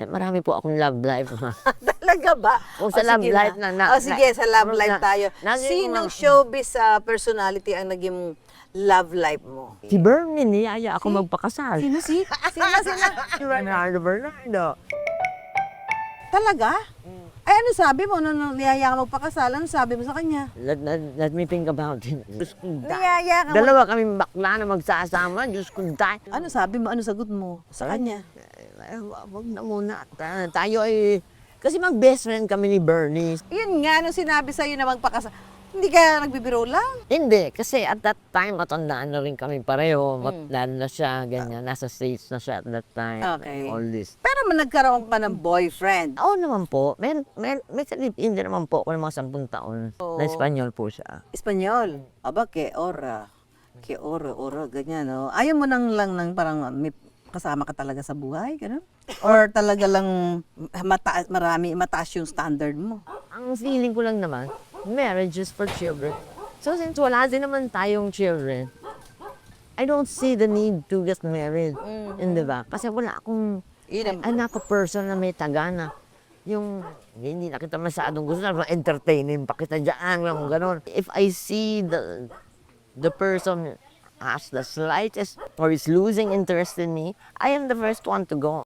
Marami po akong love life. Talaga ba? Kung sa O, love sige life na. O sige, sa love life tayo. Sinong showbiz personality ang naging love life mo? Si Bernie, niyaya ako magpakasal. Sino? Bernardo Bernardo. Talaga? Ay, ano sabi mo nung niyaya ka magpakasal? Ano sabi mo sa kanya? Let me think about it. Diyos ko, Niyaya ka dalawa kami bakla na magsasama. Diyos ko, Ano sabi mo? Ano sagot mo sa kanya? Wag na muna. Tayo ay... Kasi mag-best friend kami ni Bernie. Yun nga, nung sinabi sa'yo na magpakasal, hindi ka nagbibiro lang? Hindi, kasi at that time, matandaan na rin kami pareho. Lalo na siya, ganyan. Nasa States na siya at that time. Okay. All this. Pero nagkaroon ka ng boyfriend. Oo naman po. May salipin din naman po ako ng mga 10 taon. Na Espanyol po siya. Espanyol. Aba, que ora. Que ora, ganyan, no? Ayaw mo nang lang ng parang may kasama ka talaga sa buhay, gano'n? Or talaga lang mataas yung standard mo? Ang feeling ko lang naman, marriage is for children. So since wala din naman tayong children, I don't see the need to get married. Hindi ba? Kasi wala akong anak o person na may tagana. Yung hindi na kita masyadong gusto na entertainin pa kita dyan, yung gano'n. If I see the person has the slightest or is losing interest in me, I am the first one to go.